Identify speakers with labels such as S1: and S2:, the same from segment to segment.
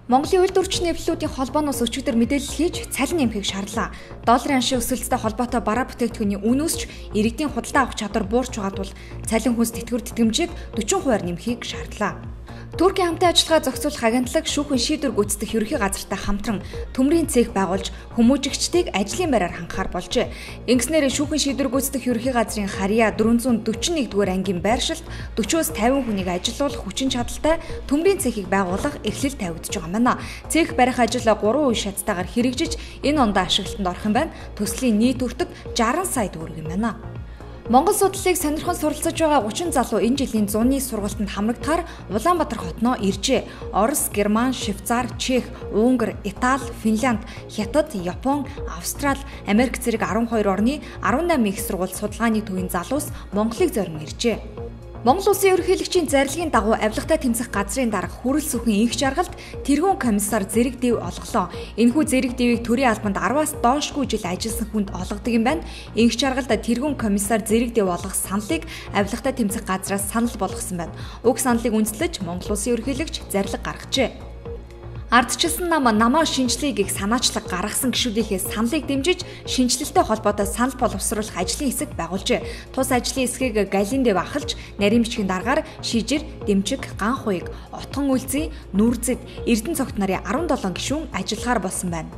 S1: Монголын үйлдвэрч нэвлэлүүдийн холбооноос өчигдөр мэдээлэл хийж цалин нэмэхийг шаарлаа. Долларын аншийн өсөлттэй холбоотой бараа бүтээгдэхүүний үн өсч, иргэдийн худалдаа авах чадвар буурч байгаа тул цалин хүнс тэтгэвэр тэтгэмжийг 40% нэмэхийг шаарлаа. Туркийн хамтын ажиллагаа зохицуулах агентлаг шүүхэн шийдвэр гүйцэтгэх ерөнхий газартай хамтран төмрийн цех байгуулж хүмүүжигчдийг ажлын байраар хангахаар болжээ. Ингэснээр шүүхэн шийдвэр гүйцэтгэх ерөнхий газрын харьяа 441-р ангийн байршилт 40-50 хүнийг ажилуулах хүчин чадалтай төмрийн цехийг байгуулах эрхлэл тавигдж байгаа маа. Цех барих ажил 3 үе шаттайгаар хэрэгжиж энэ онд ашиглалтанд орох юм байна. Төслийн нийт өртөг 60 сая төгрөг юм байна. Монгол судлалыг сонирхон суралцж байгаа 30 залуу энэ жилийн зуны сургалтанд хамрагдахаар Улаанбаатар хотноо иржээ. Орос, Герман, Швейцар, Чех, Унгар, Итали, Финланд, Хятад, Япон, Австрали, Америк зэрэг 12 орны 18 их сургууль судалгааны төвийн залуус Монголыг зорин иржээ. Монгол Улсын ерөнхийлөгчийн зарлигийн дагуу авилгатай тэмцэх газрын дарга хүрэл сүхэн инх жаргалд тэргүүн комиссар зэрэг дэв олголоо. Энэхүү зэрэг дэвийг төрийн албанд 10-аас доошгүй жил ажилласан хүнд олгодог юм байна. Инх жаргалд тэргүүн комиссар зэрэг дэв олгох саналыг авилгатай тэмцэх газраас санал болгосон байна. Уг саналыг үндэслэж Монгол Улсын ерөнхийлөгч зарлиг гаргажээ. Ардчилсан намаа шинжилгээг их санаачлаг гаргасан гишүүдийнхээ саналыг дэмжиж шинжилэлтэй холбоотой санал боловсруулах ажлын хэсэг байгуулжээ. Тус ажлын хэсгийг Галиндев ахалж, нарийн бичгийн дараагаар Шижир, Дэмчиг, Ганхуйг, Отгон Үлзий, Нүрзэд, Эрдэнэ цогт нарын 17 гишүүн ажиллахаар болсон байна.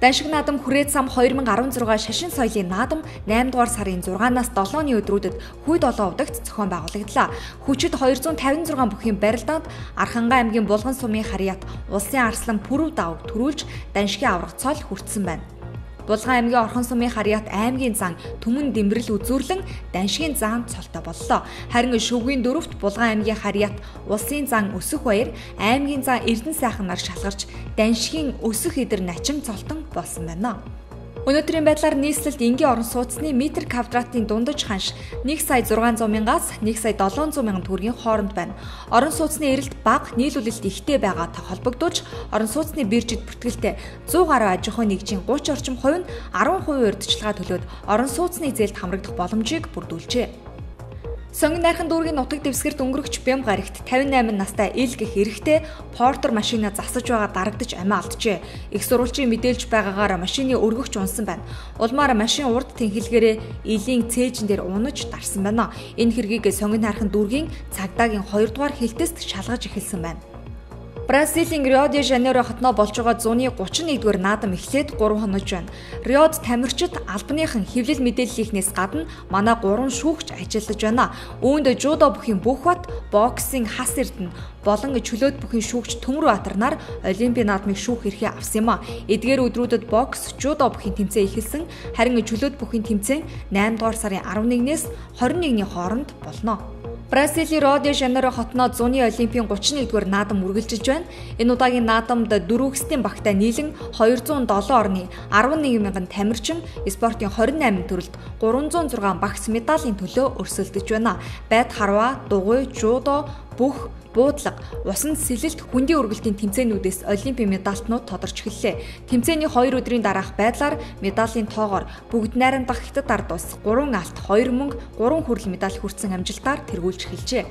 S1: Даншиг наадам хүрээд сам 2016 шашин соёлын наадам 8 дугаар сарын 6-наас 7-ны өдрүүдэд Хүйд олон удагт зохион байгуулагдлаа. Хүчит 256 бүхийн барилдаанд Архангай аймгийн Булган сумын харьяат улсын арслан Пүрэв давг төрүүлж Даншигийн аврах цол хүртсэн байна. Булган аймгийн Орхон сумын харьяат аймгийн зан Түмэн Дэмбэрэл үзүүрлэн Даншигийн зан цолтой боллоо. Харин шүггийн 4-т Булган аймгийн харьяат улсын зан Өсөх баяр аймгийн зан Эрдэнэ сайхан нар шалгарч Даншигийн Өсөх идэр начин цолтон болсон байна. Өнөөдрийн байдлаар нийслэлд энгийн орон сууцны метр квадратын дундаж ханш 1,600,000-аас 1,700,000 төгрөгийн хооронд байна. Орон сууцны эрэлт бага, нийлүүлэлт ихтэй байгаатай холбогдуулж, орон сууцны биржид бүртгэлтэй 100 гаруй аж ахуй нэгжийн 30 орчим хувь нь 10% урьдчилгаа төлөөд орон сууцны зээлд хамрагдах боломжийг бүрдүүлжээ. Сонгон найрхан дүүргийн нутаг дэвсгэрт өнгөрөгч Бям гарагт 58 настай ил гэх эрэхтэй портер машина засаж байгаа дарагдж амиа алджээ. Их сурвалжийн мэдээлж байгаагаар машины өргөгч унсан байна. Улмаар машин урд тэнхилгээрээ илийн цээжин дээр унаж дарсан байна. Энэ хэргийг сонгон найрхан дүүргийн цагдаагийн 2 дугаар хэлтэст шалгаж эхэлсэн байна. Бразилийн Рио де Жанейро хотноо болж байгаа 131-р наадам эхлээд 3 хоног байна. Риод тамирчид албаныхан хэвлэл мэдээллийнхнээс гадна манай 3 шүүгч ажиллаж байна. Үүнд жудо бүхийн бүх бат, боксing хас эрдэнэ болон чөлөөт бүхийн шүүгч Төмөр Баатар нар Олимпийн наадмыг шүүх эрхээ авсан юм а. Эдгээр өдрүүдэд бокс, жудо бүхийн тэмцээн эхэлсэн. Харин чөлөөт бүхийн тэмцээн 8 дугаар сарын 11-ээс 21-ний хооронд болно. Бразилийн Рио де Жанейро хотноо зуны Олимпийн 31-р наадам үргэлжилж байна. Энэ удаагийн наадамд 4 хэсгийн багтай нийлэн 207 орны 11,000 тамирчин спортын 28 төрөлд 306 багц медалийн төлөө өрсөлдөж байна. Байд харва, дугуй, жудо, бүх буудлага, усанд сэлэлт, хүндийн үргэлтийн тэмцээнүүдээс Олимпийн медалтнууд тодорч эхэллээ. Тэмцээний 2 өдрийн дараах байдлаар медалийн тоогоор бүгд найрамдах Хятад ард улс 3 алт, 2 мөнгө, 3 хүрэл медаль хүртсэн амжилтаар тэргүүлж эхэлжээ.